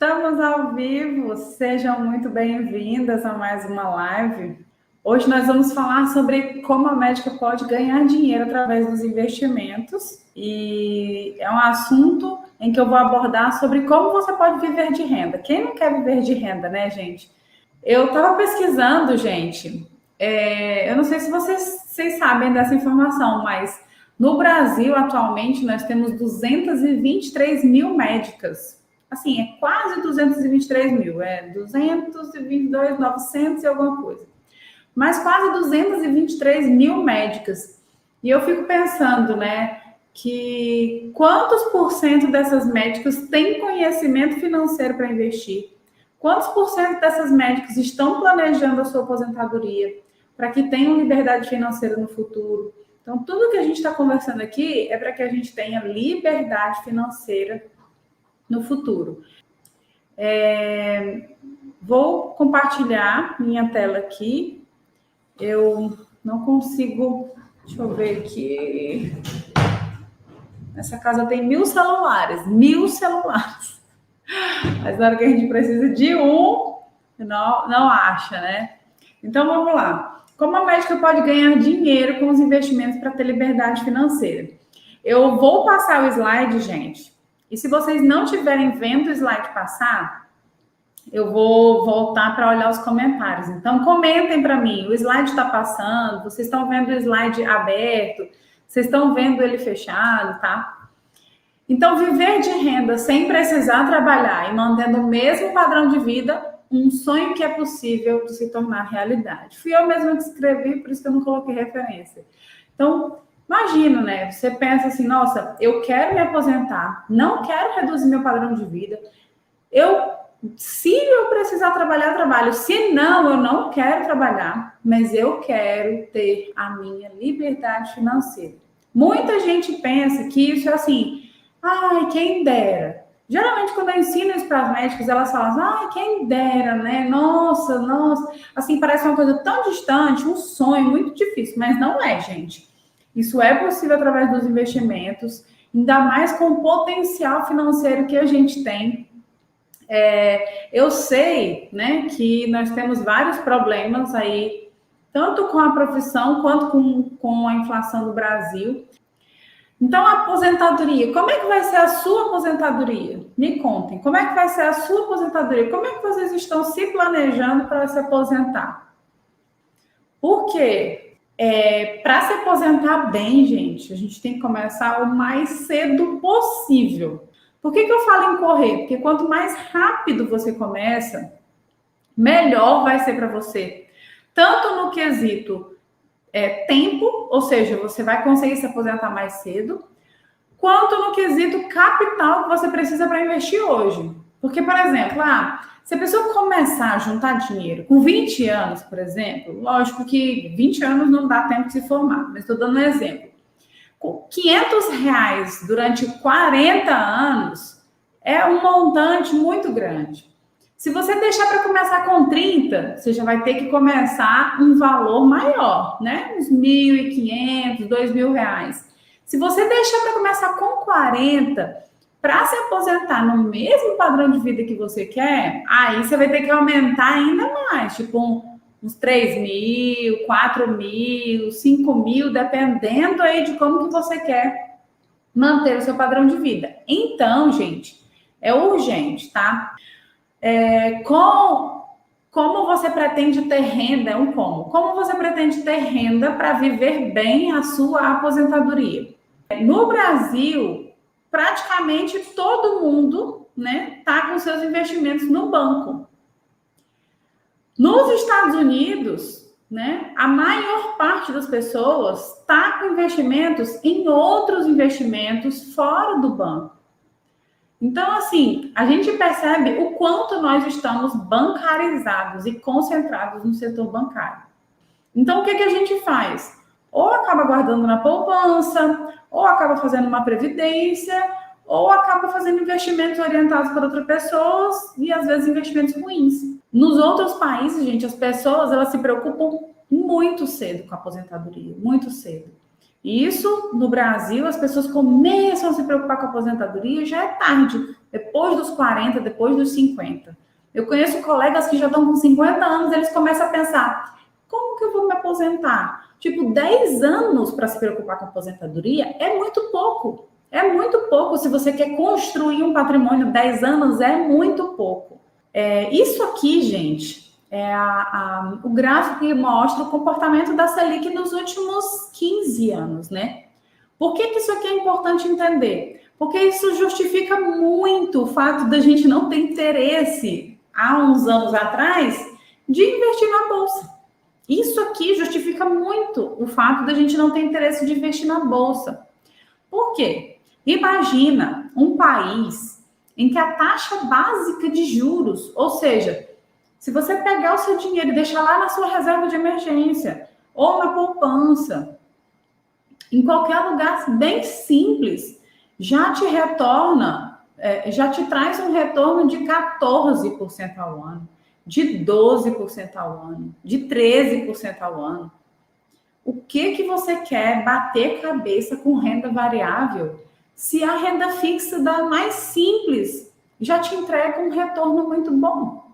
Estamos ao vivo, sejam muito bem-vindas a mais uma live. Hoje nós vamos falar sobre como a médica pode ganhar dinheiro através dos investimentos e é um assunto em que eu vou abordar sobre como você pode viver de renda. Quem não quer viver de renda, né, gente? Eu estava pesquisando, gente, eu não sei se vocês sabem dessa informação, mas no Brasil, atualmente, nós temos 223 mil médicas. Assim, é quase 223 mil, é 222, 900 e alguma coisa. Mas quase 223 mil médicas. E eu fico pensando, né, que quantos por cento dessas médicas têm conhecimento financeiro para investir? Quantos por cento dessas médicas estão planejando a sua aposentadoria para que tenham liberdade financeira no futuro? Então, tudo que a gente está conversando aqui é para que a gente tenha liberdade financeira no futuro. Vou compartilhar minha tela aqui. Eu não consigo... Deixa eu ver aqui. Nessa casa tem 1000 celulares. 1000 celulares. Mas na hora que a gente precisa de um, não acha, né? Então, vamos lá. Como a médica pode ganhar dinheiro com os investimentos para ter liberdade financeira? Eu vou passar o slide, gente. E se vocês não estiverem vendo o slide passar, eu vou voltar para olhar os comentários. Então, comentem para mim. O slide está passando, vocês estão vendo o slide aberto, vocês estão vendo ele fechado, tá? Então, viver de renda sem precisar trabalhar e mantendo o mesmo padrão de vida, um sonho que é possível de se tornar realidade. Fui eu mesma que escrevi, por isso que eu não coloquei referência. Então, imagina, né? Você pensa assim, nossa, eu quero me aposentar, não quero reduzir meu padrão de vida. Se eu precisar trabalhar, eu trabalho. Se não, eu não quero trabalhar, mas eu quero ter a minha liberdade financeira. Muita gente pensa que isso é assim, ai, quem dera. Geralmente, quando eu ensino isso para as médicas, elas falam assim, ai, quem dera, né? Nossa. Assim, parece uma coisa tão distante, um sonho muito difícil, mas não é, gente. Isso é possível através dos investimentos, ainda mais com o potencial financeiro que a gente tem. Eu sei, né, que nós temos vários problemas aí, tanto com a profissão quanto com a inflação do Brasil. Então, a aposentadoria, como é que vai ser a sua aposentadoria? Me contem, como é que vai ser a sua aposentadoria? Como é que vocês estão se planejando para se aposentar? Por quê? Para se aposentar bem, gente, a gente tem que começar o mais cedo possível. Por que eu falo em correr? Porque quanto mais rápido você começa, melhor vai ser para você. Tanto no quesito tempo, ou seja, você vai conseguir se aposentar mais cedo, quanto no quesito capital que você precisa para investir hoje. Porque, por exemplo, se a pessoa começar a juntar dinheiro com 20 anos, por exemplo, lógico que 20 anos não dá tempo de se formar, mas estou dando um exemplo. Com R$500 durante 40 anos é um montante muito grande. Se você deixar para começar com 30, você já vai ter que começar um valor maior, né? Uns R$1.500, R$2.000. Se você deixar para começar com 40, para se aposentar no mesmo padrão de vida que você quer, aí você vai ter que aumentar ainda mais, tipo uns 3.000, 4.000, 5.000, dependendo aí de como que você quer manter o seu padrão de vida. Então, gente, é urgente, tá? Como você pretende ter renda? Como você pretende ter renda para viver bem a sua aposentadoria? No Brasil, praticamente todo mundo, né, tá com seus investimentos no banco. Nos Estados Unidos, né, a maior parte das pessoas está com investimentos em outros investimentos fora do banco. Então, assim, a gente percebe o quanto nós estamos bancarizados e concentrados no setor bancário. Então, o que a gente faz? Ou acaba guardando na poupança, ou acaba fazendo uma previdência, ou acaba fazendo investimentos orientados por outras pessoas e, às vezes, investimentos ruins. Nos outros países, gente, as pessoas elas se preocupam muito cedo com a aposentadoria, muito cedo. E isso, no Brasil, as pessoas começam a se preocupar com a aposentadoria, já é tarde, depois dos 40, depois dos 50. Eu conheço colegas que já estão com 50 anos, eles começam a pensar, como que eu vou me aposentar? Tipo, 10 anos para se preocupar com a aposentadoria é muito pouco. É muito pouco. Se você quer construir um patrimônio, 10 anos é muito pouco. Isso aqui, gente, o gráfico que mostra o comportamento da Selic nos últimos 15 anos, né? Por que isso aqui é importante entender? Porque isso justifica muito o fato da gente não ter interesse, há uns anos atrás, de investir na Bolsa. Isso aqui justifica muito o fato da gente não ter interesse de investir na Bolsa. Por quê? Imagina um país em que a taxa básica de juros, ou seja, se você pegar o seu dinheiro e deixar lá na sua reserva de emergência ou na poupança, em qualquer lugar bem simples, já te retorna, já te traz um retorno de 14% ao ano, de 12% ao ano, de 13% ao ano. O que você quer bater cabeça com renda variável se a renda fixa da mais simples já te entrega um retorno muito bom,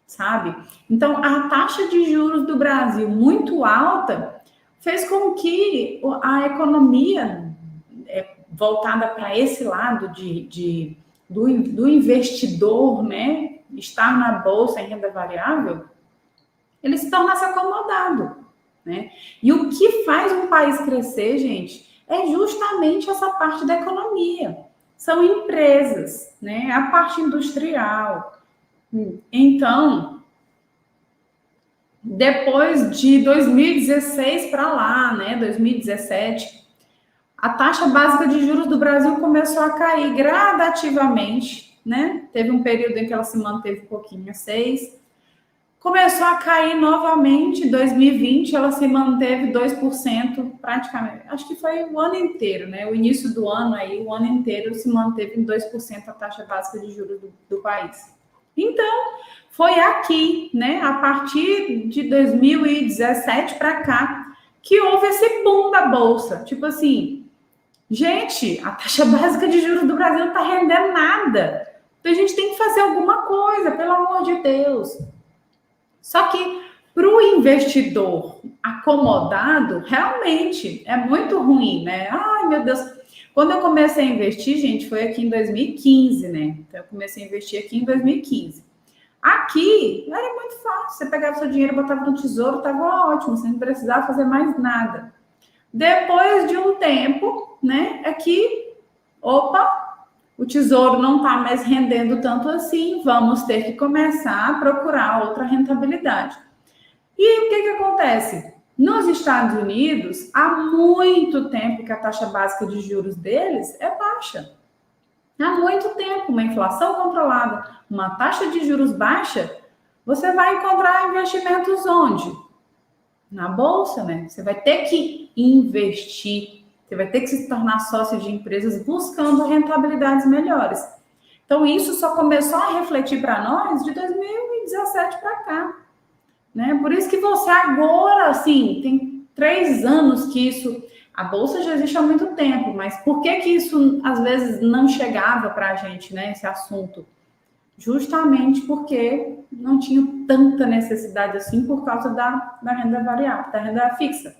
sabe? Então, a taxa de juros do Brasil muito alta fez com que a economia voltada para esse lado do investidor, né, estar na bolsa em renda variável, ele se tornasse acomodado, né? E o que faz um país crescer, gente, é justamente essa parte da economia. São empresas, né? A parte industrial. Então, depois de 2016 para lá, né, 2017, a taxa básica de juros do Brasil começou a cair gradativamente, né? Teve um período em que ela se manteve um pouquinho a 6%. Começou a cair novamente em 2020, ela se manteve 2% praticamente. Acho que foi o ano inteiro, né? O início do ano aí, o ano inteiro se manteve em 2% a taxa básica de juros do país. Então, foi aqui, né, a partir de 2017 para cá, que houve esse boom da bolsa. Tipo assim, gente, a taxa básica de juros do Brasil não está rendendo nada. Então, a gente tem que fazer alguma coisa, pelo amor de Deus. Só que para o investidor acomodado, realmente é muito ruim, né? Ai, meu Deus. Quando eu comecei a investir, gente, foi aqui em 2015, né? Então, eu comecei a investir aqui em 2015. Aqui, era muito fácil. Você pegava seu dinheiro, botava no tesouro, estava ótimo. Você não precisava fazer mais nada. Depois de um tempo, né? Aqui, o tesouro não está mais rendendo tanto assim, vamos ter que começar a procurar outra rentabilidade. E o que acontece? Nos Estados Unidos, há muito tempo que a taxa básica de juros deles é baixa. Há muito tempo, uma inflação controlada, uma taxa de juros baixa, você vai encontrar investimentos onde? Na bolsa, né? Você vai ter que investir. Você vai ter que se tornar sócio de empresas buscando rentabilidades melhores. Então, isso só começou a refletir para nós de 2017 para cá, né? Por isso que você agora, assim, tem 3 anos que isso... A Bolsa já existe há muito tempo, mas por que isso, às vezes, não chegava para a gente, né, esse assunto? Justamente porque não tinha tanta necessidade assim por causa da renda variável, da renda fixa.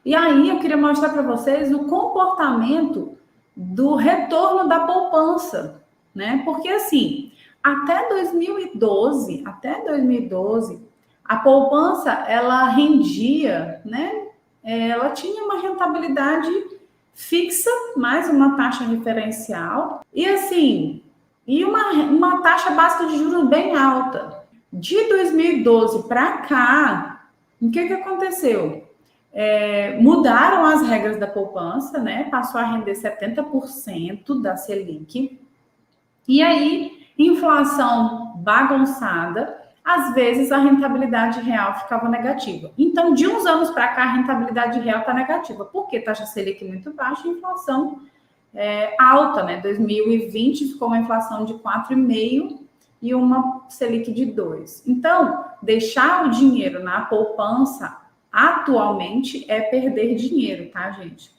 E aí eu queria mostrar para vocês o comportamento do retorno da poupança, né? Porque assim, até 2012, a poupança ela rendia, né? Ela tinha uma rentabilidade fixa, mais uma taxa referencial e assim, e uma taxa básica de juros bem alta. De 2012 para cá, o que aconteceu? Mudaram as regras da poupança, né? Passou a render 70% da Selic. E aí, inflação bagunçada, às vezes a rentabilidade real ficava negativa. Então, de uns anos para cá, a rentabilidade real está negativa. Por quê? Taxa Selic muito baixa e inflação alta, né? 2020 ficou uma inflação de 4,5% e uma Selic de 2%. Então, deixar o dinheiro na poupança atualmente é perder dinheiro, tá, gente?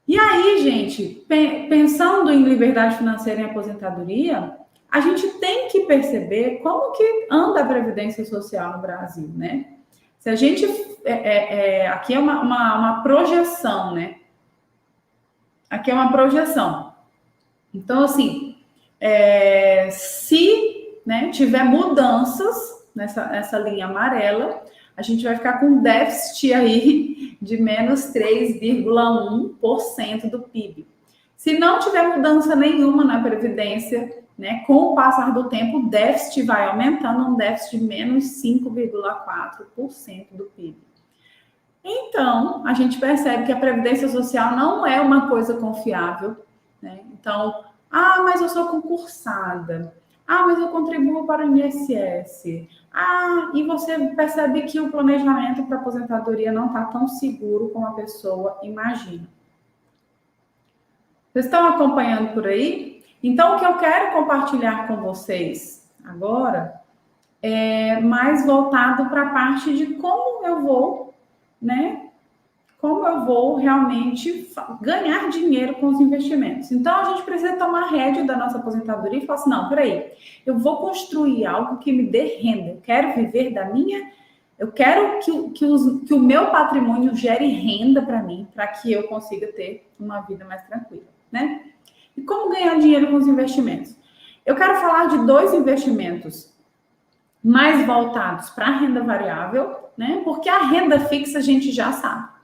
E aí, gente, pensando em liberdade financeira e aposentadoria, a gente tem que perceber como que anda a Previdência Social no Brasil, né? Se a gente... aqui é uma projeção, né? Aqui é uma projeção. Então, assim, se, né, tiver mudanças nessa linha amarela, a gente vai ficar com um déficit aí de menos 3,1% do PIB. Se não tiver mudança nenhuma na Previdência, né, com o passar do tempo, o déficit vai aumentando, um déficit de menos 5,4% do PIB. Então, a gente percebe que a Previdência Social não é uma coisa confiável, né? Então, mas eu sou concursada. Mas eu contribuo para o INSS. E você percebe que o planejamento para aposentadoria não está tão seguro como a pessoa imagina. Vocês estão acompanhando por aí? Então, o que eu quero compartilhar com vocês agora é mais voltado para a parte de como eu vou, né? Como eu vou realmente ganhar dinheiro com os investimentos. Então, a gente precisa tomar rédea da nossa aposentadoria e falar assim, não, peraí, eu vou construir algo que me dê renda, eu quero viver da minha... Eu quero que o meu patrimônio gere renda para mim, para que eu consiga ter uma vida mais tranquila, né? E como ganhar dinheiro com os investimentos? Eu quero falar de 2 investimentos mais voltados para a renda variável, né? Porque a renda fixa a gente já sabe.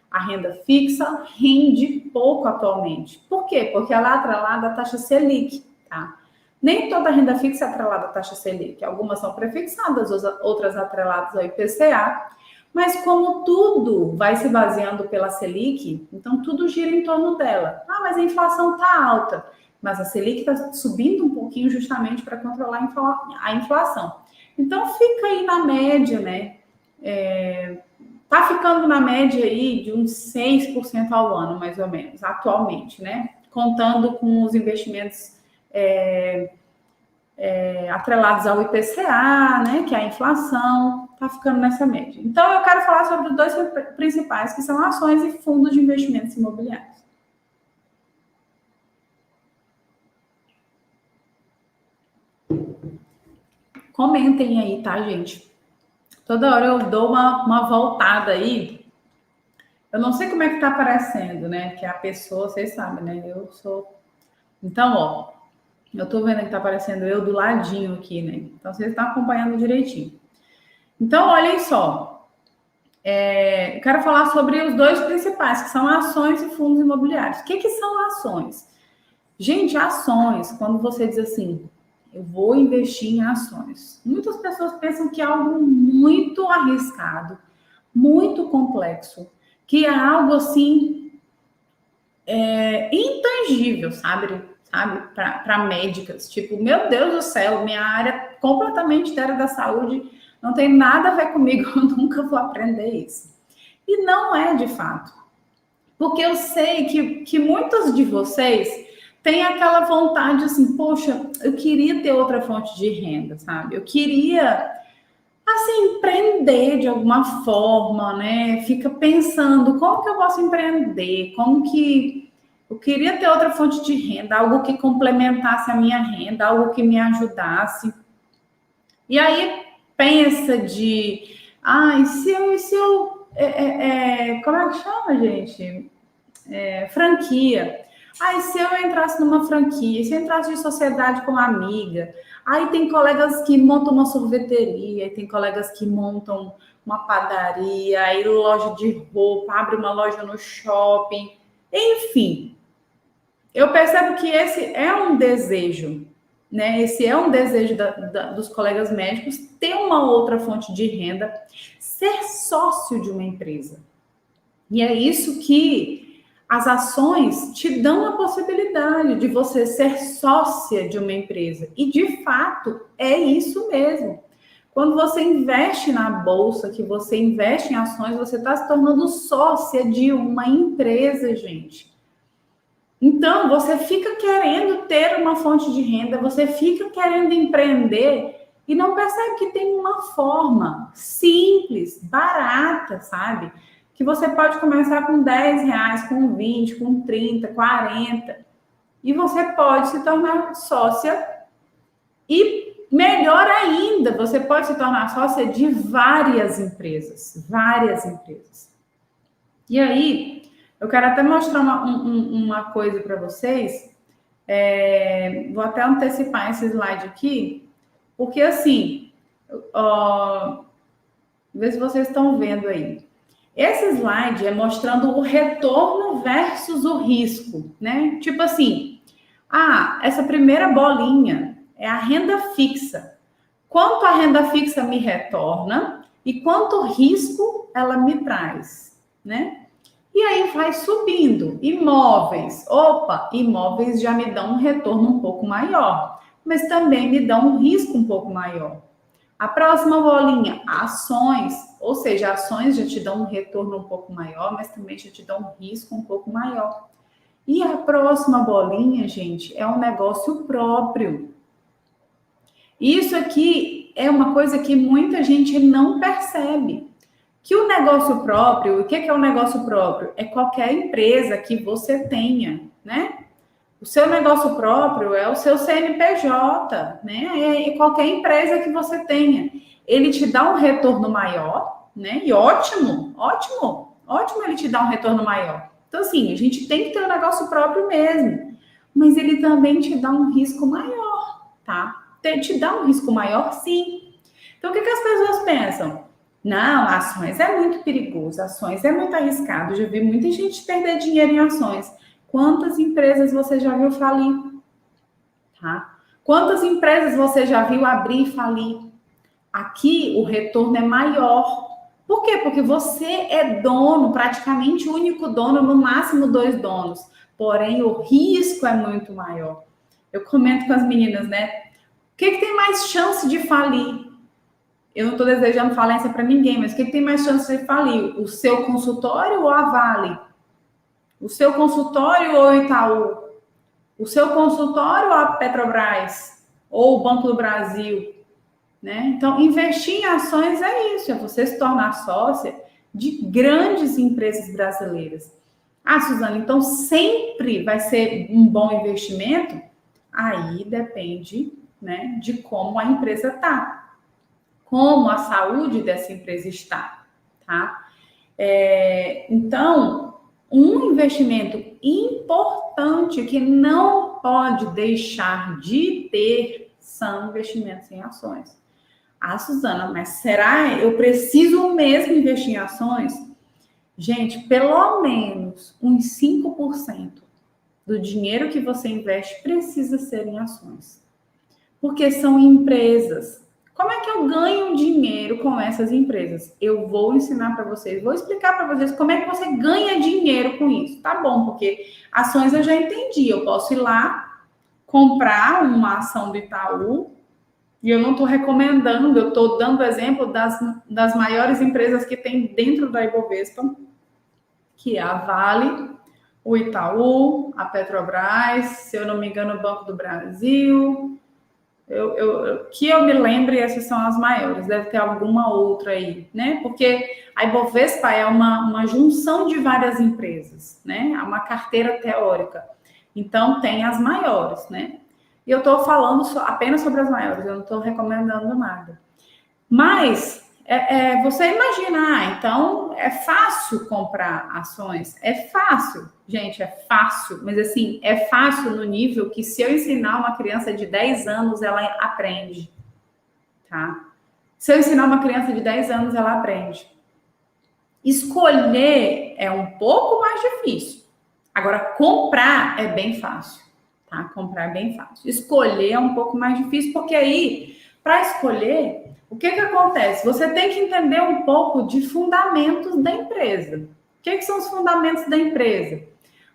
A renda fixa rende pouco atualmente. Por quê? Porque ela é atrelada à taxa Selic, tá? Nem toda renda fixa é atrelada à taxa Selic. Algumas são prefixadas, outras atreladas ao IPCA. Mas como tudo vai se baseando pela Selic, então tudo gira em torno dela. Mas a inflação está alta. Mas a Selic está subindo um pouquinho justamente para controlar a inflação. Então fica aí na média, né? Tá ficando na média aí de uns 6% ao ano, mais ou menos, atualmente, né? Contando com os investimentos atrelados ao IPCA, né? Que é a inflação, tá ficando nessa média. Então, eu quero falar sobre os 2 principais, que são ações e fundos de investimentos imobiliários. Comentem aí, tá, gente? Toda hora eu dou uma voltada aí. Eu não sei como é que tá aparecendo, né? Que a pessoa, vocês sabem, né? Eu sou... Então, ó, eu tô vendo que tá aparecendo eu do ladinho aqui, né? Então, vocês estão acompanhando direitinho. Então, olhem só. Eu quero falar sobre os 2 principais, que são ações e fundos imobiliários. O que são ações? Gente, ações, quando você diz assim, eu vou investir em ações. Muitas pessoas pensam que é algo muito arriscado, muito complexo, que é algo assim intangível, sabe? Para médicas. Tipo, meu Deus do céu, minha área completamente da área da saúde não tem nada a ver comigo, eu nunca vou aprender isso. E não é de fato. Porque eu sei que muitos de vocês tem aquela vontade assim, poxa, eu queria ter outra fonte de renda, sabe? Eu queria, assim, empreender de alguma forma, né? Fica pensando, como que eu posso empreender? Como que eu queria ter outra fonte de renda, algo que complementasse a minha renda, algo que me ajudasse. E aí pensa de, se eu como é que chama, gente? Franquia. Se eu entrasse numa franquia, se eu entrasse de sociedade com uma amiga, aí tem colegas que montam uma sorveteria, aí tem colegas que montam uma padaria, aí loja de roupa, abre uma loja no shopping, enfim. Eu percebo que esse é um desejo, né? Esse é um desejo dos colegas médicos, ter uma outra fonte de renda, ser sócio de uma empresa. E é isso que as ações te dão a possibilidade de você ser sócia de uma empresa. E, de fato, é isso mesmo. Quando você investe na bolsa, que você investe em ações, você está se tornando sócia de uma empresa, gente. Então, você fica querendo ter uma fonte de renda, você fica querendo empreender e não percebe que tem uma forma simples, barata, sabe? Que você pode começar com R$10, com 20, com 30, 40, e você pode se tornar sócia e, melhor ainda, você pode se tornar sócia de várias empresas. E aí, eu quero até mostrar uma coisa para vocês. Vou até antecipar esse slide aqui, porque assim, vê se vocês estão vendo aí. Esse slide é mostrando o retorno versus o risco, né? Tipo assim, essa primeira bolinha é a renda fixa. Quanto a renda fixa me retorna e quanto risco ela me traz, né? E aí vai subindo. Imóveis. Imóveis já me dão um retorno um pouco maior, mas também me dão um risco um pouco maior. A próxima bolinha, ações. Ou seja, ações já te dão um retorno um pouco maior, mas também já te dão um risco um pouco maior. E a próxima bolinha, gente, é um negócio próprio. Isso aqui é uma coisa que muita gente não percebe. Que o negócio próprio, o que é o negócio próprio? É qualquer empresa que você tenha, né? O seu negócio próprio é o seu CNPJ, né? É qualquer empresa que você tenha. Ele te dá um retorno maior, né? E ótimo ele te dá um retorno maior. Então, assim, a gente tem que ter um negócio próprio mesmo. Mas ele também te dá um risco maior, tá? Te dá um risco maior, sim. Então, o que as pessoas pensam? Não, ações é muito perigoso, ações é muito arriscado. Já vi muita gente perder dinheiro em ações. Quantas empresas você já viu falir? Tá? Quantas empresas você já viu abrir e falir? Aqui o retorno é maior. Por quê? Porque você é dono, praticamente o único dono, no máximo 2 donos. Porém, o risco é muito maior. Eu comento com as meninas, né? O que tem mais chance de falir? Eu não estou desejando falência para ninguém, mas o que tem mais chance de falir? O seu consultório ou a Vale? O seu consultório ou o Itaú? O seu consultório ou a Petrobras? Ou o Banco do Brasil? Né? Então, investir em ações é isso, é você se tornar sócia de grandes empresas brasileiras. Suzana, então sempre vai ser um bom investimento? Aí depende, né, de como a empresa está. Como a saúde dessa empresa está, tá? Então, um investimento importante que não pode deixar de ter são investimentos em ações. Suzana, mas será eu preciso mesmo investir em ações? Gente, pelo menos uns 5% do dinheiro que você investe precisa ser em ações. Porque são empresas. Como é que eu ganho dinheiro com essas empresas? Eu vou ensinar para vocês, vou explicar para vocês como é que você ganha dinheiro com isso. Tá bom, porque ações eu já entendi. Eu posso ir lá, comprar uma ação do Itaú, e eu não estou recomendando, eu estou dando exemplo das maiores empresas que tem dentro da Ibovespa, que é a Vale, o Itaú, a Petrobras, se eu não me engano, o Banco do Brasil. Que eu me lembre, essas são as maiores, deve ter alguma outra aí, né? Porque a Ibovespa é uma junção de várias empresas, né? É uma carteira teórica. Então, tem as maiores, né? E eu estou falando apenas sobre as maiores, eu não estou recomendando nada. Mas, você imagina, então, é fácil comprar ações? É fácil, gente, é fácil. Mas, assim, é fácil no nível que se eu ensinar uma criança de 10 anos, ela aprende, tá? Se eu ensinar uma criança de 10 anos, ela aprende. Escolher é um pouco mais difícil. Agora, comprar é bem fácil, tá? Comprar é bem fácil. Escolher é um pouco mais difícil, porque aí, para escolher, o que acontece? Você tem que entender um pouco de fundamentos da empresa. O que são os fundamentos da empresa?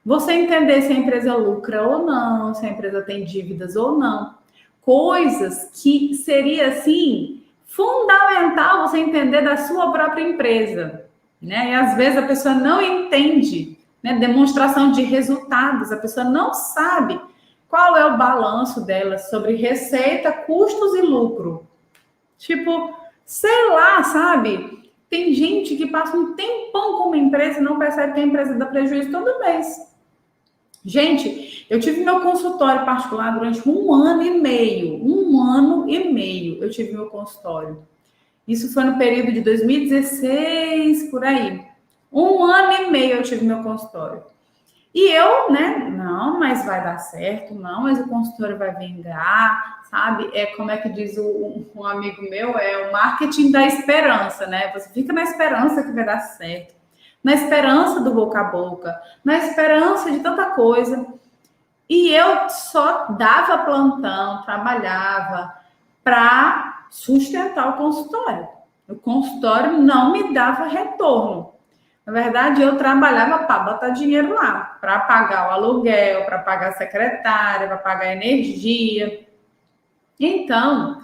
Você entender se a empresa lucra ou não, se a empresa tem dívidas ou não. Coisas que seria, assim, fundamental você entender da sua própria empresa, né? E às vezes a pessoa não entende, né? Demonstração de resultados, a pessoa não sabe qual é o balanço dela sobre receita, custos e lucro. Tipo, sei lá, sabe? Tem gente que passa um tempão com uma empresa e não percebe que a empresa dá prejuízo todo mês. Gente, eu tive meu consultório particular durante 1 ano e meio. 1 ano e meio eu tive meu consultório. Isso foi no período de 2016, por aí. 1 ano e meio eu tive meu consultório. E eu, né, não, mas vai dar certo, não, mas o consultório vai vingar, sabe? É como é que diz um amigo meu, é o marketing da esperança, né? Você fica na esperança que vai dar certo, na esperança do boca a boca, na esperança de tanta coisa. E eu só dava plantão, trabalhava para sustentar o consultório. O consultório não me dava retorno. Na verdade, eu trabalhava para botar dinheiro lá, para pagar o aluguel, para pagar a secretária, para pagar a energia. Então,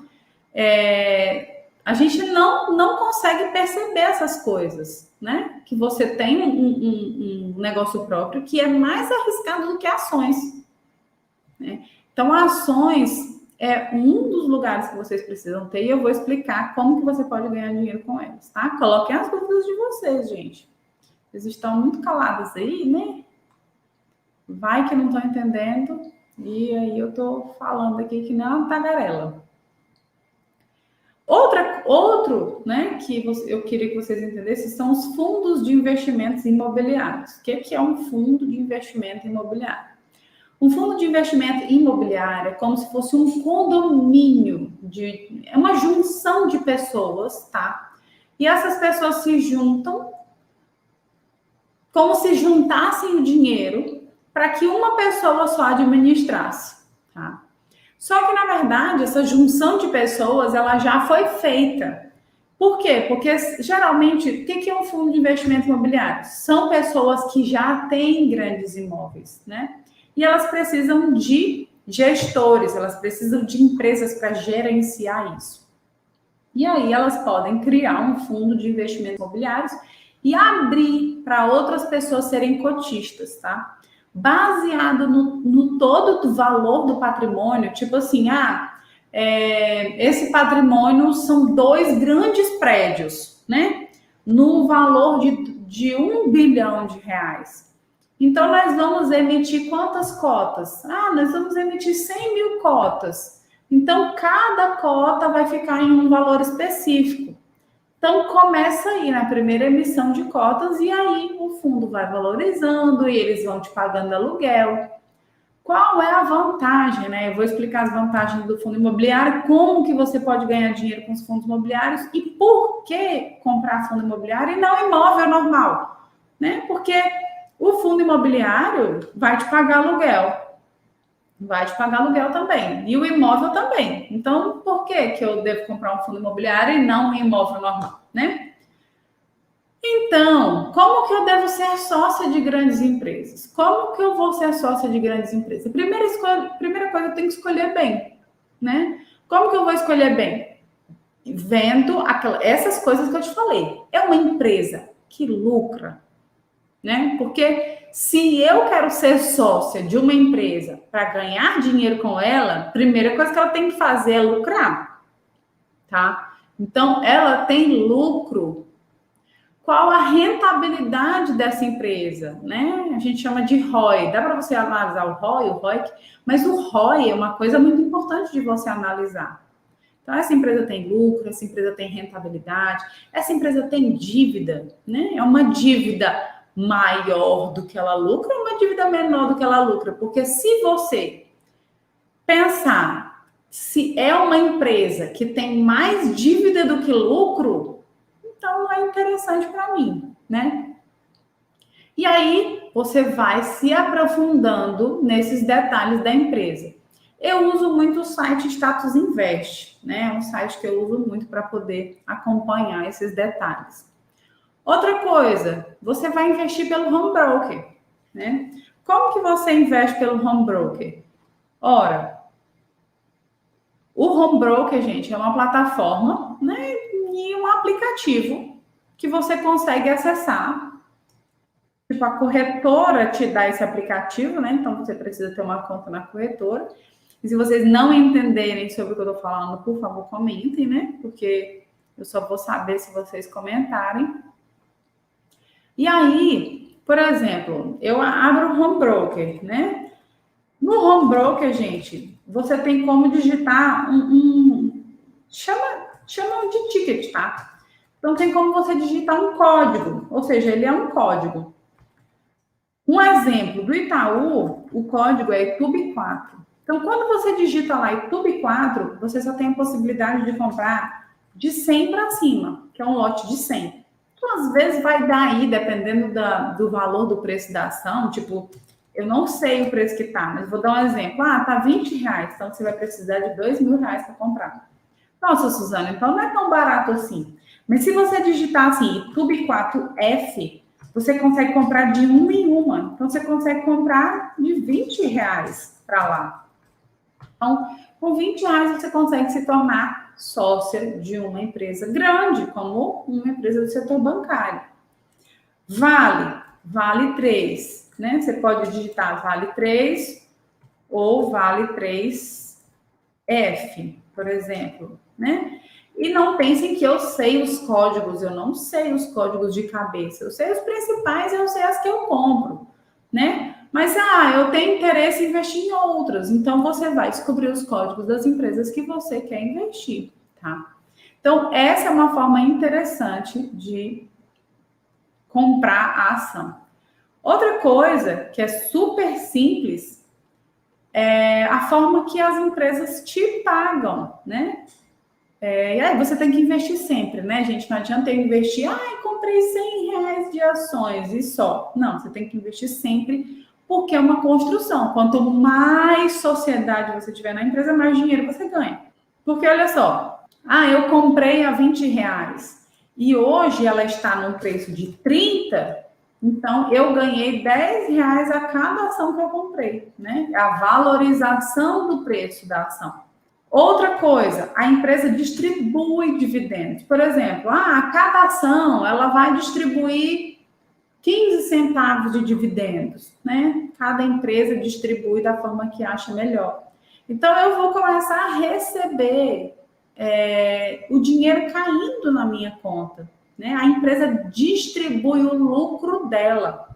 a gente não consegue perceber essas coisas, né? Que você tem um negócio próprio que é mais arriscado do que ações, né? Então, ações é um dos lugares que vocês precisam ter e eu vou explicar como que você pode ganhar dinheiro com elas, tá? Coloquem as dúvidas de vocês, gente. Vocês estão muito calados aí, né? Vai que não estão entendendo. E aí eu tô falando aqui que não é uma tagarela. Outro, né, que eu queria que vocês entendessem são os fundos de investimentos imobiliários. O que é um fundo de investimento imobiliário? Um fundo de investimento imobiliário é como se fosse um condomínio, é uma junção de pessoas, tá? E essas pessoas se juntam como se juntassem o dinheiro para que uma pessoa só administrasse, tá? Só que, na verdade, essa junção de pessoas, ela já foi feita. Por quê? Porque, geralmente, o que é um fundo de investimento imobiliário? São pessoas que já têm grandes imóveis, né? E elas precisam de gestores, elas precisam de empresas para gerenciar isso. E aí elas podem criar um fundo de investimentos imobiliários e abrir para outras pessoas serem cotistas, tá? Baseado no todo do valor do patrimônio, tipo assim, esse patrimônio são 2 grandes prédios, né? No valor de 1 bilhão de reais. Então, nós vamos emitir quantas cotas? Nós vamos emitir 100 mil cotas. Então, cada cota vai ficar em um valor específico. Então, começa aí na primeira emissão de cotas e aí o fundo vai valorizando e eles vão te pagando aluguel. Qual é a vantagem, né? Eu vou explicar as vantagens do fundo imobiliário, como que você pode ganhar dinheiro com os fundos imobiliários e por que comprar fundo imobiliário e não imóvel normal, né? Porque o fundo imobiliário vai te pagar aluguel. Vai te pagar aluguel também. E o imóvel também. Então, por que eu devo comprar um fundo imobiliário e não um imóvel normal, né? Então, como que eu devo ser sócia de grandes empresas? Como que eu vou ser sócia de grandes empresas? Primeira coisa, eu tenho que escolher bem, né? Como que eu vou escolher bem? Vendo essas coisas que eu te falei. É uma empresa que lucra, né? Porque se eu quero ser sócia de uma empresa para ganhar dinheiro com ela, a primeira coisa que ela tem que fazer é lucrar, tá? Então, ela tem lucro. Qual a rentabilidade dessa empresa, né? A gente chama de ROI. Dá para você analisar o ROI, o ROIC, mas o ROI é uma coisa muito importante de você analisar. Então, essa empresa tem lucro, essa empresa tem rentabilidade, essa empresa tem dívida, né? É uma dívida maior do que ela lucra ou uma dívida menor do que ela lucra? Porque se você pensar se é uma empresa que tem mais dívida do que lucro, então não é interessante para mim, né? E aí você vai se aprofundando nesses detalhes da empresa. Eu uso muito o site Status Invest, né? É um site que eu uso muito para poder acompanhar esses detalhes. Outra coisa, você vai investir pelo home broker, né? Como que você investe pelo home broker? Ora, o home broker, gente, é uma plataforma, né? E um aplicativo que você consegue acessar. Tipo, a corretora te dá esse aplicativo, né? Então você precisa ter uma conta na corretora. E se vocês não entenderem sobre o que eu estou falando, por favor, comentem, né? Porque eu só vou saber se vocês comentarem. E aí, por exemplo, eu abro o Home Broker, né? No Home Broker, gente, você tem como digitar chamam de ticket, tá? Então, tem como você digitar um código, ou seja, ele é um código. Um exemplo do Itaú, o código é ITUB4. Então, quando você digita lá ITUB4, você só tem a possibilidade de comprar de 100 para cima, que é um lote de 100. Então, às vezes, vai dar aí, dependendo do valor do preço da ação, tipo, eu não sei o preço que tá, mas vou dar um exemplo. Ah, tá R$20, então você vai precisar de R$2.000 para comprar. Nossa, Suzana, então não é tão barato assim. Mas se você digitar assim, ITUB4F, você consegue comprar de uma em uma. Então, você consegue comprar de R$20 para lá. Então, com R$20 você consegue se tornar sócia de uma empresa grande, como uma empresa do setor bancário. Vale 3, né? Você pode digitar Vale 3 ou Vale 3F, por exemplo, né? E não pensem que eu sei os códigos, eu não sei os códigos de cabeça. Eu sei os principais, eu sei as que eu compro, né? Mas, eu tenho interesse em investir em outras. Então, você vai descobrir os códigos das empresas que você quer investir, tá? Então, essa é uma forma interessante de comprar a ação. Outra coisa que é super simples é a forma que as empresas te pagam, né? E aí você tem que investir sempre, né, gente? Não adianta eu investir, comprei R$100 de ações e só. Não, você tem que investir sempre, porque é uma construção. Quanto mais sociedade você tiver na empresa, mais dinheiro você ganha. Porque olha só, eu comprei a R$20 e hoje ela está num preço de 30, então eu ganhei R$10 a cada ação que eu comprei, né? A valorização do preço da ação. Outra coisa, a empresa distribui dividendos. Por exemplo, a cada ação ela vai distribuir 15 centavos de dividendos, né? Cada empresa distribui da forma que acha melhor. Então, eu vou começar a receber o dinheiro caindo na minha conta, né? A empresa distribui o lucro dela.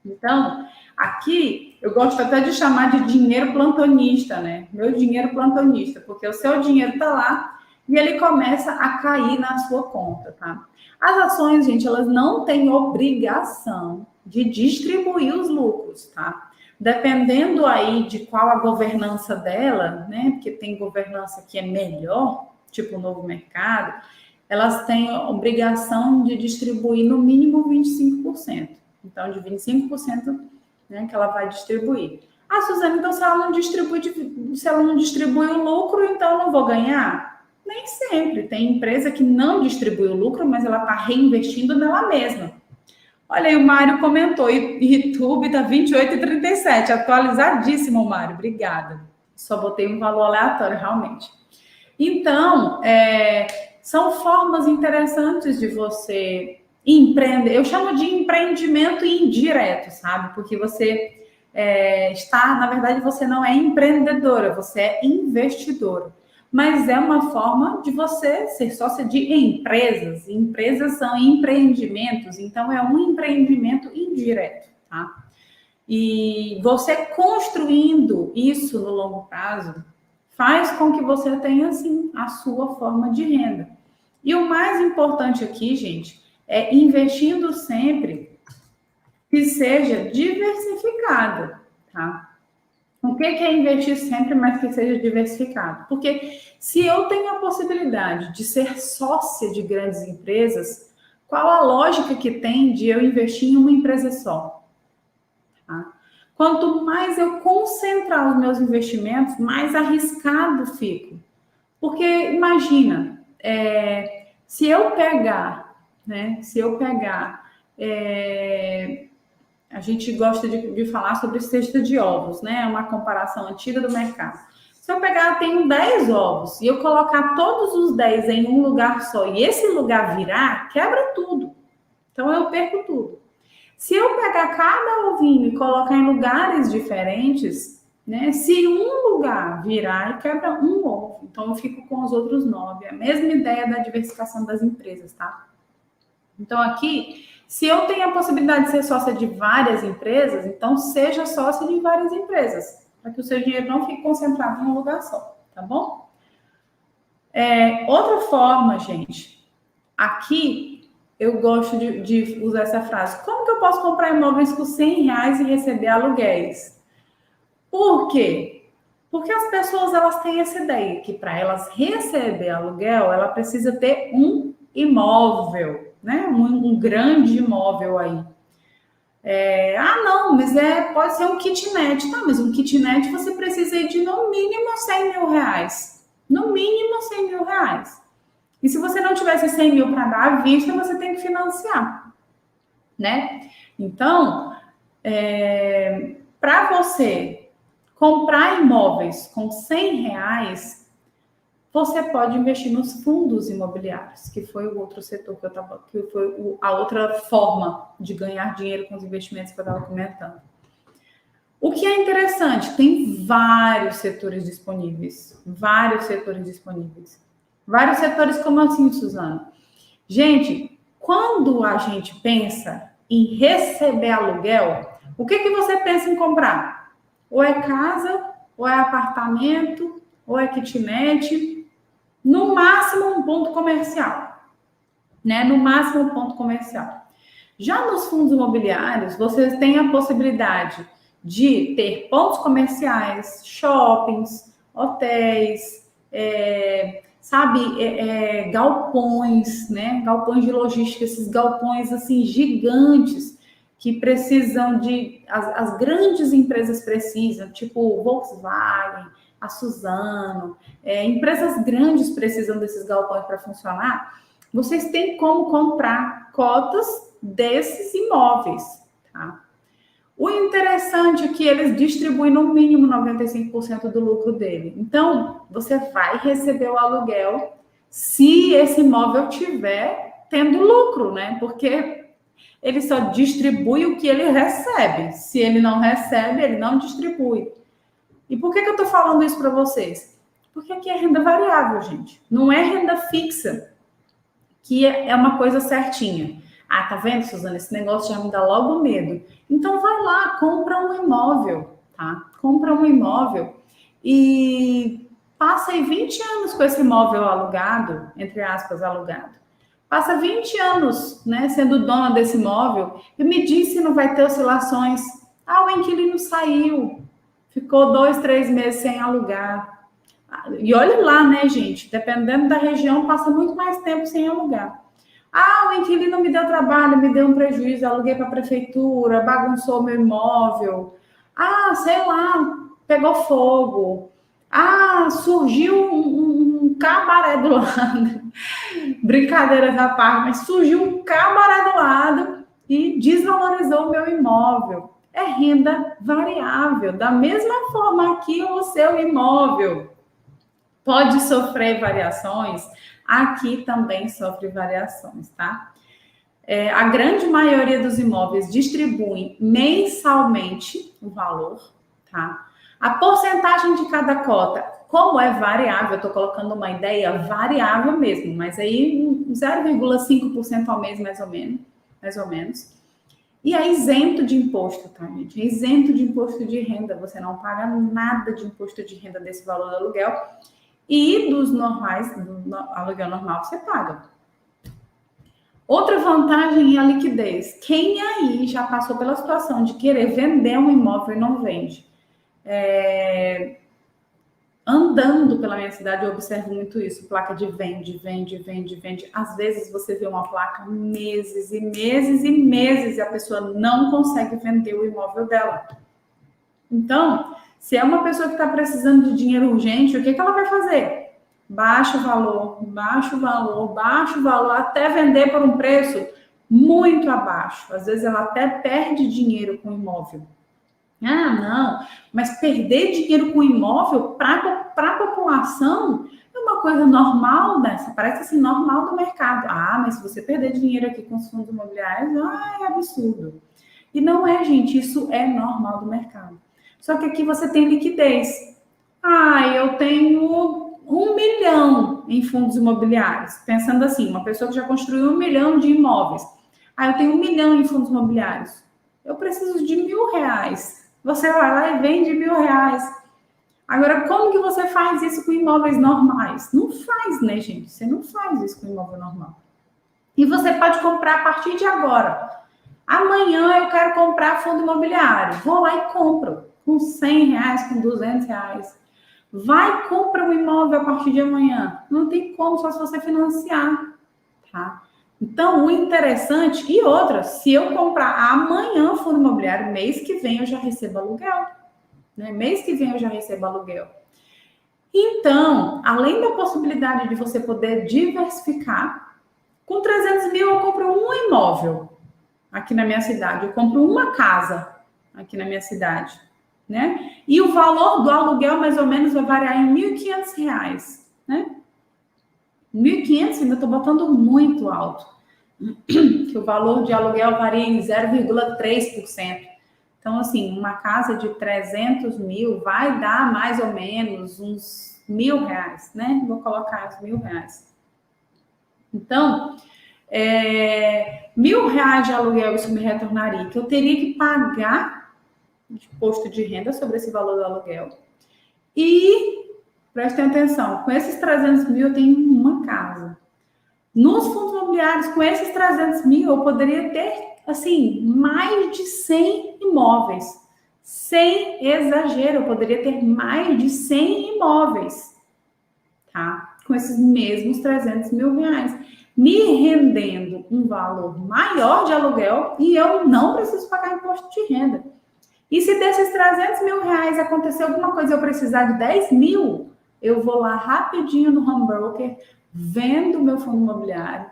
Então, aqui eu gosto até de chamar de dinheiro plantonista, né? Meu dinheiro plantonista, porque o seu dinheiro está lá e ele começa a cair na sua conta, tá? As ações, gente, elas não têm obrigação de distribuir os lucros, tá? Dependendo aí de qual a governança dela, né? Porque tem governança que é melhor, tipo o Novo Mercado, elas têm a obrigação de distribuir no mínimo 25%. Então, de 25%, né, que ela vai distribuir. Suzana, então se ela não distribui o lucro, então eu não vou ganhar? Nem sempre. Tem empresa que não distribui o lucro, mas ela está reinvestindo nela mesma. Olha aí, o Mário comentou, YouTube está 28,37, atualizadíssimo, Mário, obrigada. Só botei um valor aleatório, realmente. Então, são formas interessantes de você empreender. Eu chamo de empreendimento indireto, sabe? Porque você na verdade, você não é empreendedora, você é investidora. Mas é uma forma de você ser sócia de empresas. Empresas são empreendimentos, então é um empreendimento indireto, tá? E você construindo isso no longo prazo faz com que você tenha, assim, a sua forma de renda. E o mais importante aqui, gente, é investindo sempre que seja diversificado, tá? O que é investir sempre, mas que seja diversificado? Porque se eu tenho a possibilidade de ser sócia de grandes empresas, qual a lógica que tem de eu investir em uma empresa só? Tá? Quanto mais eu concentrar os meus investimentos, mais arriscado fico. Porque imagina, se eu pegar, a gente gosta de falar sobre cesta de ovos, né? É uma comparação antiga do mercado. Se eu pegar, eu tenho 10 ovos e eu colocar todos os 10 em um lugar só e esse lugar virar, quebra tudo. Então eu perco tudo. Se eu pegar cada ovinho e colocar em lugares diferentes, né? Se um lugar virar e quebra um ovo, então eu fico com os outros 9. É a mesma ideia da diversificação das empresas, tá? Então aqui, se eu tenho a possibilidade de ser sócia de várias empresas, então seja sócia de várias empresas, para que o seu dinheiro não fique concentrado em um lugar só, tá bom? Outra forma, gente, aqui eu gosto de usar essa frase. Como que eu posso comprar imóveis por R$100 e receber aluguéis? Por quê? Porque as pessoas elas têm essa ideia que para elas receber aluguel, ela precisa ter um imóvel, né? Um grande imóvel aí. Não, mas pode ser um kitnet. Tá, mas um kitnet você precisa ir de no mínimo R$100 mil. No mínimo R$100 mil. E se você não tivesse 100 mil para dar à vista, você tem que financiar, né? Então, para você comprar imóveis com R$100, você pode investir nos fundos imobiliários, que foi o outro setor que foi a outra forma de ganhar dinheiro com os investimentos que eu estava comentando. O que é interessante, tem vários setores disponíveis. Vários setores como assim, Suzana? Gente, quando a gente pensa em receber aluguel, o que você pensa em comprar? Ou é casa, ou é apartamento, ou é kitnet, no máximo um ponto comercial, né? No máximo um ponto comercial. Já nos fundos imobiliários, vocês têm a possibilidade de ter pontos comerciais, shoppings, hotéis, galpões, né? Galpões de logística, esses galpões assim gigantes que precisam as grandes empresas precisam, tipo Volkswagen, a Suzano, empresas grandes precisam desses galpões para funcionar. Vocês têm como comprar cotas desses imóveis, tá? O interessante é que eles distribuem no mínimo 95% do lucro dele. Então, você vai receber o aluguel se esse imóvel tiver tendo lucro, né? Porque ele só distribui o que ele recebe. Se ele não recebe, ele não distribui. E por que eu estou falando isso para vocês? Porque aqui é renda variável, gente. Não é renda fixa, que é uma coisa certinha. Ah, tá vendo, Suzana? Esse negócio já me dá logo medo. Então, vai lá, compra um imóvel, tá? Compra um imóvel e passa aí 20 anos com esse imóvel alugado, entre aspas, alugado. Passa 20 anos, né, sendo dona desse imóvel e me diz se não vai ter oscilações. Ah, o inquilino saiu, ficou 2, 3 meses sem alugar. E olha lá, né, gente? Dependendo da região, passa muito mais tempo sem alugar. Ah, o inquilino me deu trabalho, me deu um prejuízo, aluguei para a prefeitura, bagunçou meu imóvel. Ah, sei lá, pegou fogo. Ah, surgiu um cabaré do lado. Brincadeiras à parte, mas surgiu um cabaré do lado e desvalorizou o meu imóvel. É renda variável. Da mesma forma aqui, o seu imóvel pode sofrer variações, aqui também sofre variações, tá? A grande maioria dos imóveis distribuem mensalmente o valor, tá? A porcentagem de cada cota, como é variável, eu estou colocando uma ideia variável mesmo, mas aí 0,5% ao mês, mais ou menos. E é isento de imposto, tá, gente? É isento de imposto de renda, você não paga nada de imposto de renda desse valor do aluguel. E dos normais, do aluguel normal, você paga. Outra vantagem é a liquidez. Quem aí já passou pela situação de querer vender um imóvel e não vende? Andando pela minha cidade, eu observo muito isso. Placa de vende. Às vezes você vê uma placa meses e meses e meses e a pessoa não consegue vender o imóvel dela. Então, se é uma pessoa que está precisando de dinheiro urgente, o que ela vai fazer? Baixa o valor, até vender por um preço muito abaixo. Às vezes ela até perde dinheiro com o imóvel. Ah, não, mas perder dinheiro com imóvel para a população é uma coisa normal dessa, parece assim, normal do mercado. Ah, mas se você perder dinheiro aqui com os fundos imobiliários, é absurdo. E não é, gente, isso é normal do mercado. Só que aqui você tem liquidez. Ah, eu tenho 1 milhão em fundos imobiliários. Pensando assim, uma pessoa que já construiu 1 milhão de imóveis. Ah, eu tenho 1 milhão em fundos imobiliários. Eu preciso de R$1.000. Você vai lá e vende R$1.000. Agora, como que você faz isso com imóveis normais? Não faz, né, gente? Você não faz isso com imóvel normal. E você pode comprar a partir de agora. Amanhã eu quero comprar fundo imobiliário. Vou lá e compro. Com R$100, com R$200. Vai e compra um imóvel a partir de amanhã. Não tem como, só se você financiar, tá? Então, o interessante... E outra, se eu comprar amanhã fundo imobiliário, mês que vem eu já recebo aluguel. Né? Mês que vem eu já recebo aluguel. Então, além da possibilidade de você poder diversificar, com 300 mil eu compro um imóvel aqui na minha cidade. Eu compro uma casa aqui na minha cidade, né? E o valor do aluguel, mais ou menos, vai variar em R$1.500, né? 1.500 ainda estou botando muito alto, que o valor de aluguel varia em 0,3%. Então, assim, uma casa de 300 mil vai dar mais ou menos uns R$1.000, né? Vou colocar os R$1.000. Então, R$1.000 de aluguel, isso me retornaria, que eu teria que pagar imposto de renda sobre esse valor do aluguel. E, prestem atenção, com esses 300 mil eu tenho uma casa. Nos fundos imobiliários, com esses 300 mil, eu poderia ter, assim, mais de 100 imóveis. Sem exagero, eu poderia ter mais de 100 imóveis, tá? Com esses mesmos R$300 mil, me rendendo um valor maior de aluguel e eu não preciso pagar imposto de renda. E se desses R$300 mil acontecer alguma coisa e eu precisar de 10 mil, eu vou lá rapidinho no home broker, vendo meu fundo imobiliário,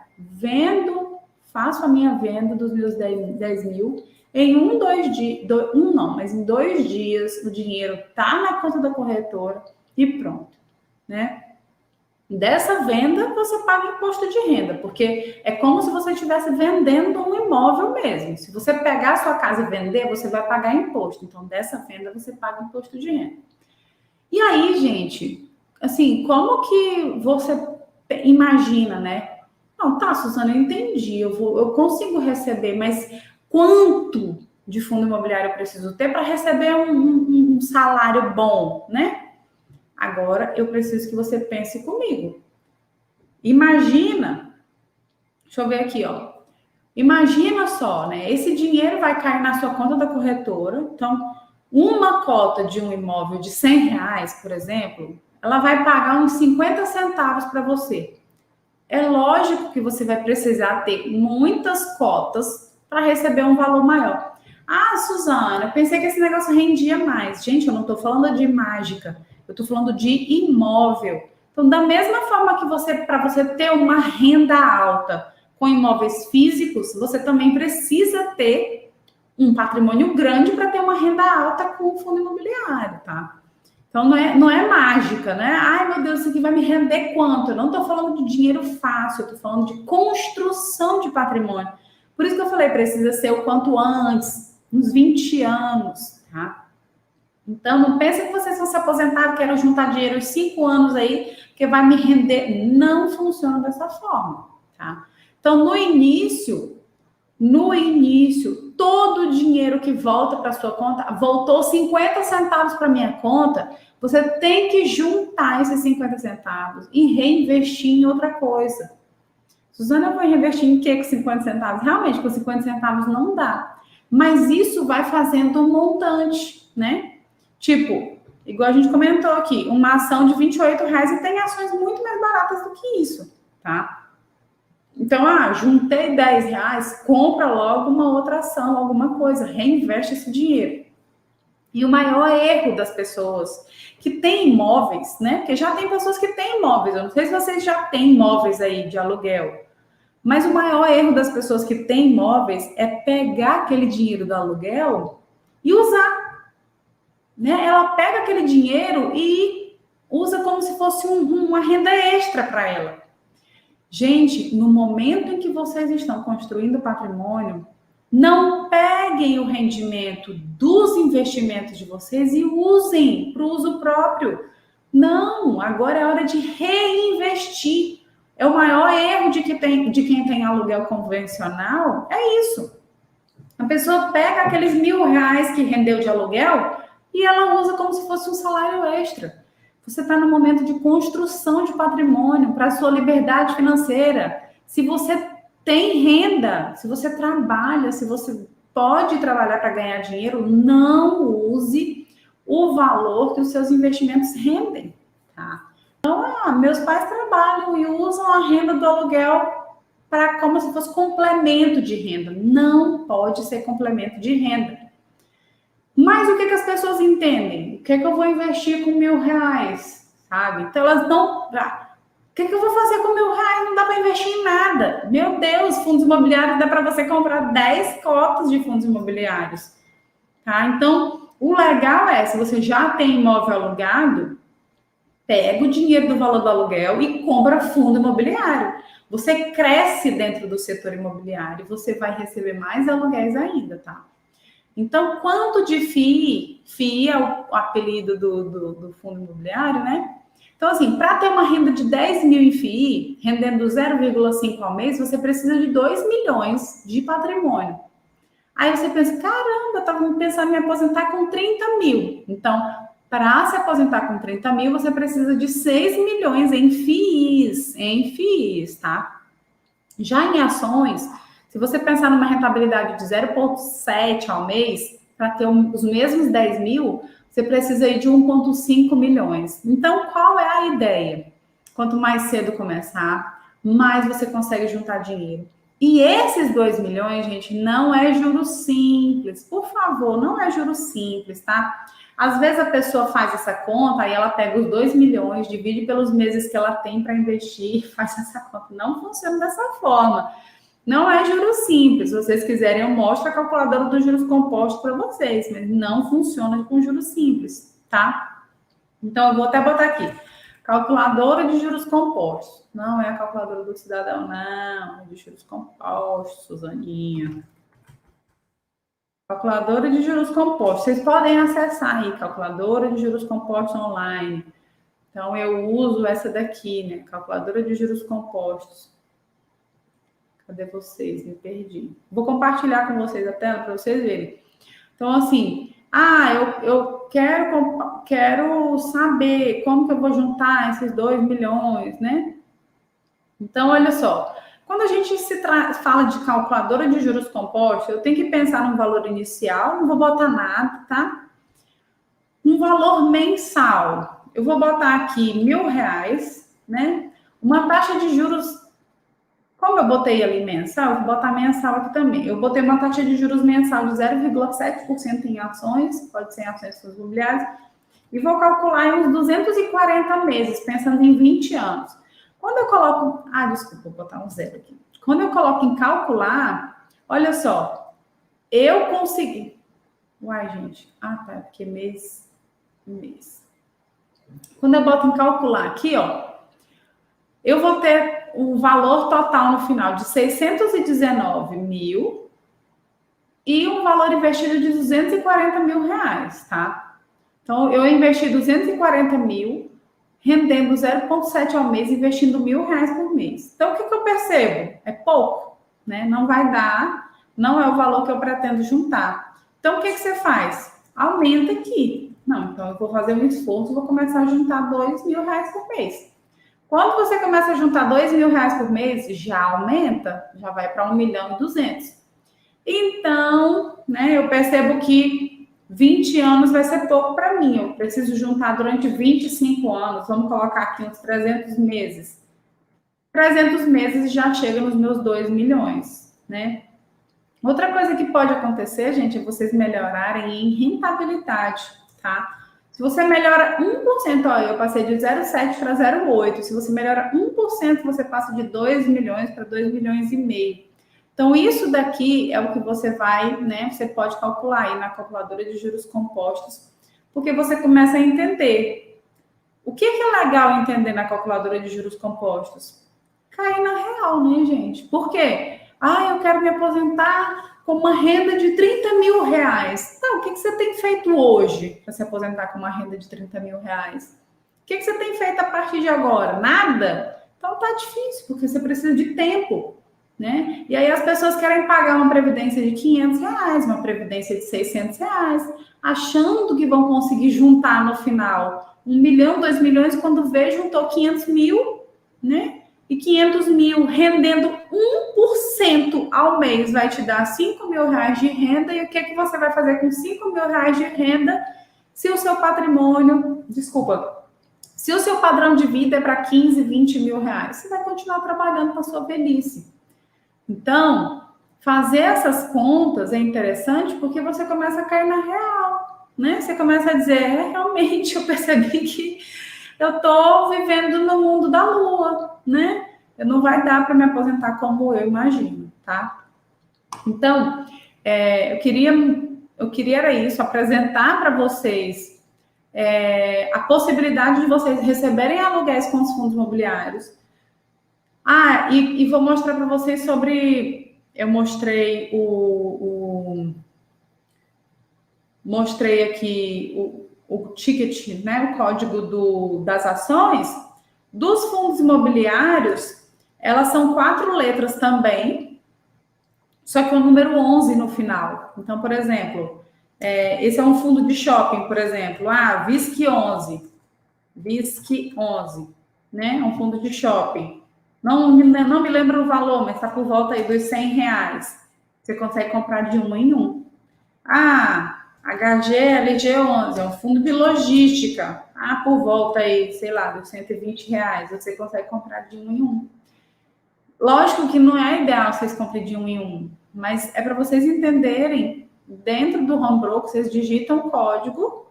faço a minha venda dos meus 10 mil. Em 2 dias o dinheiro tá na conta da corretora e pronto, né? Dessa venda, você paga imposto de renda, porque é como se você estivesse vendendo um imóvel mesmo. Se você pegar a sua casa e vender, você vai pagar imposto. Então, dessa venda, você paga imposto de renda. E aí, gente, assim, como que você imagina, né? Não, tá, Suzana, eu entendi, eu consigo receber, mas quanto de fundo imobiliário eu preciso ter para receber um salário bom, né? Agora, eu preciso que você pense comigo. Imagina, deixa eu ver aqui, ó. Imagina só, né? Esse dinheiro vai cair na sua conta da corretora. Então, uma cota de um imóvel de R$100, por exemplo, ela vai pagar uns 50 centavos para você. É lógico que você vai precisar ter muitas cotas para receber um valor maior. Ah, Suzana, eu pensei que esse negócio rendia mais. Gente, eu não estou falando de mágica. Eu estou falando de imóvel. Então, da mesma forma que para você ter uma renda alta com imóveis físicos, você também precisa ter um patrimônio grande para ter uma renda alta com o fundo imobiliário, tá? Então, não é mágica, né? Ai, meu Deus, isso aqui vai me render quanto? Eu não estou falando de dinheiro fácil, eu estou falando de construção de patrimônio. Por isso que eu falei, precisa ser o quanto antes, uns 20 anos, tá? Então, não pense que vocês vão se aposentar, quero juntar dinheiro os 5 anos aí, que vai me render. Não funciona dessa forma, tá? Então, no início, todo o dinheiro que volta para sua conta, voltou 50 centavos para minha conta, você tem que juntar esses 50 centavos e reinvestir em outra coisa. Suzana, eu vou reinvestir em quê com 50 centavos? Realmente, com 50 centavos não dá. Mas isso vai fazendo um montante, né? Tipo, igual a gente comentou aqui, uma ação de R$28 e tem ações muito mais baratas do que isso, tá? Então, juntei R$10, compra logo uma outra ação, alguma coisa, reinveste esse dinheiro. E o maior erro das pessoas que têm imóveis, né? Porque já tem pessoas que têm imóveis, eu não sei se vocês já têm imóveis aí de aluguel, mas o maior erro das pessoas que têm imóveis é pegar aquele dinheiro do aluguel e usar. Né? Ela pega aquele dinheiro e usa como se fosse uma renda extra para ela. Gente, no momento em que vocês estão construindo patrimônio, Não peguem o rendimento dos investimentos de vocês e usem para o uso próprio. Não, agora é hora de reinvestir. É o maior erro de quem tem aluguel convencional, é isso. A pessoa pega aqueles R$ 1.000 que rendeu de aluguel e ela usa como se fosse um salário extra. Você está no momento de construção de patrimônio para a sua liberdade financeira. Se você tem renda, se você trabalha, se você pode trabalhar para ganhar dinheiro, não use o valor que os seus investimentos rendem, tá? Então, meus pais trabalham e usam a renda do aluguel para como se fosse complemento de renda. Não pode ser complemento de renda. Mas o que as pessoas entendem? O que eu vou investir com R$ 1.000, sabe? Então elas não... O que eu vou fazer com R$ 1.000? Não dá para investir em nada. Meu Deus, fundos imobiliários dá para você comprar 10 cotas de fundos imobiliários, tá? Então, o legal é, se você já tem imóvel alugado, pega o dinheiro do valor do aluguel e compra fundo imobiliário. Você cresce dentro do setor imobiliário, você vai receber mais aluguéis ainda, tá? Então, quanto de FII é o apelido do fundo imobiliário, né? Então, assim, para ter uma renda de 10 mil em FII, rendendo 0,5 ao mês, você precisa de 2 milhões de patrimônio. Aí você pensa, caramba, eu estava pensando em me aposentar com 30 mil. Então, para se aposentar com 30 mil, você precisa de 6 milhões em FIIs, tá? Já em ações, se você pensar numa rentabilidade de 0,7 ao mês, para ter os mesmos 10 mil, você precisa de 1,5 milhões. Então, qual é a ideia? Quanto mais cedo começar, mais você consegue juntar dinheiro. E esses 2 milhões, gente, não é juros simples. Por favor, não é juros simples, tá? Às vezes a pessoa faz essa conta, aí ela pega os 2 milhões, divide pelos meses que ela tem para investir, faz essa conta. Não funciona dessa forma. Não é juros simples. Se vocês quiserem, eu mostro a calculadora dos juros compostos para vocês, mas não funciona com juros simples, tá? Então, eu vou até botar aqui. Calculadora de juros compostos. Não é a calculadora do cidadão, não. É de juros compostos, Suzaninha. Calculadora de juros compostos. Vocês podem acessar aí, calculadora de juros compostos online. Então, eu uso essa daqui, né? Calculadora de juros compostos. Cadê vocês? Me perdi. Vou compartilhar com vocês a tela para vocês verem. Então, assim, eu quero saber como que eu vou juntar esses 2 milhões, né? Então, olha só. Quando a gente fala de calculadora de juros compostos, eu tenho que pensar num valor inicial, não vou botar nada, tá? Um valor mensal. Eu vou botar aqui R$ 1.000, né? Uma taxa de juros. Como eu botei ali mensal, eu vou botar mensal aqui também. Eu botei uma taxa de juros mensal de 0,7% em ações, pode ser em ações imobiliárias, e vou calcular em uns 240 meses, pensando em 20 anos. Quando eu coloco... desculpa, vou botar um zero aqui. Quando eu coloco em calcular, olha só, eu consegui... gente. Tá, porque mês. Quando eu boto em calcular aqui, ó, eu vou ter um valor total no final de 619 mil e um valor investido de 240 mil reais, tá? Então, eu investi 240 mil, rendendo 0,7 ao mês, investindo R$ 1.000 por mês. Então, o que eu percebo? É pouco, né? Não vai dar, não é o valor que eu pretendo juntar. Então, o que você faz? Aumenta aqui. Não, então eu vou fazer um esforço, vou começar a juntar R$ 2.000 por mês. Quando você começa a juntar R$ 2.000 por mês, já aumenta, já vai para 1.200.000. Então, né, eu percebo que 20 anos vai ser pouco para mim. Eu preciso juntar durante 25 anos, vamos colocar aqui uns 300 meses. 300 meses já chega nos meus 2 milhões, né? Outra coisa que pode acontecer, gente, é vocês melhorarem em rentabilidade, tá? Se você melhora 1%, ó, eu passei de 0,7 para 0,8. Se você melhora 1%, você passa de 2 milhões para 2 milhões e meio. Então, isso daqui é o que você vai, né? Você pode calcular aí na calculadora de juros compostos, porque você começa a entender. O que é legal entender na calculadora de juros compostos? Cair na real, né, gente? Por quê? Eu quero me aposentar com uma renda de 30 mil reais. Então, o que você tem feito hoje para se aposentar com uma renda de 30 mil reais? O que você tem feito a partir de agora? Nada? Então tá difícil, porque você precisa de tempo, né? E aí as pessoas querem pagar uma previdência de 500 reais, uma previdência de 600 reais, achando que vão conseguir juntar no final 1 milhão, 2 milhões, quando vê, juntou 500 mil, né? E 500 mil rendendo 1% ao mês vai te dar 5 mil reais de renda. E o que você vai fazer com 5 mil reais de renda se o seu patrimônio, se o seu padrão de vida é para 15, 20 mil reais? Você vai continuar trabalhando para a sua velhice. Então, fazer essas contas é interessante porque você começa a cair na real, né? Você começa a dizer, realmente, eu percebi que eu estou vivendo no mundo da lua, né? Não vai dar para me aposentar como eu imagino, tá? Então, eu queria era isso, apresentar para vocês a possibilidade de vocês receberem aluguéis com os fundos imobiliários. E vou mostrar para vocês sobre... Eu mostrei mostrei aqui o ticket, né, o código das ações. Dos fundos imobiliários, elas são 4 letras também, só que o número 11 no final. Então, por exemplo, esse é um fundo de shopping, por exemplo. VISC 11. VISC 11, né? É um fundo de shopping. Não me lembro o valor, mas está por volta aí dos 100 reais. Você consegue comprar de um em um. HGLG11, é um fundo de logística. Por volta aí, sei lá, dos 120 reais. Você consegue comprar de um em um. Lógico que não é ideal vocês comprem de um em um, mas é para vocês entenderem, dentro do home broker, vocês digitam o código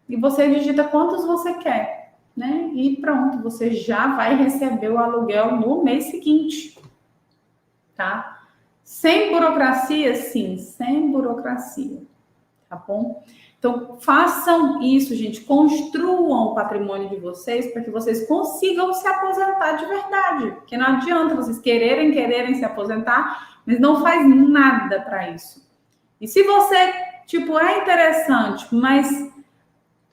e você digita quantos você quer, né? E pronto, você já vai receber o aluguel no mês seguinte, tá? Sem burocracia? Sim, sem burocracia, tá bom? Então, façam isso, gente. Construam o patrimônio de vocês para que vocês consigam se aposentar de verdade. Porque não adianta vocês quererem se aposentar, mas não faz nada para isso. E se você, é interessante, mas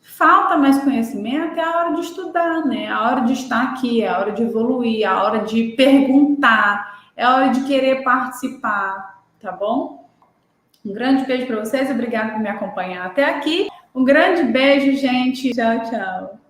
falta mais conhecimento, é a hora de estudar, né? É a hora de estar aqui, é a hora de evoluir, é a hora de perguntar, é a hora de querer participar, tá bom? Um grande beijo para vocês, obrigada por me acompanhar até aqui. Um grande beijo, gente. Tchau, tchau.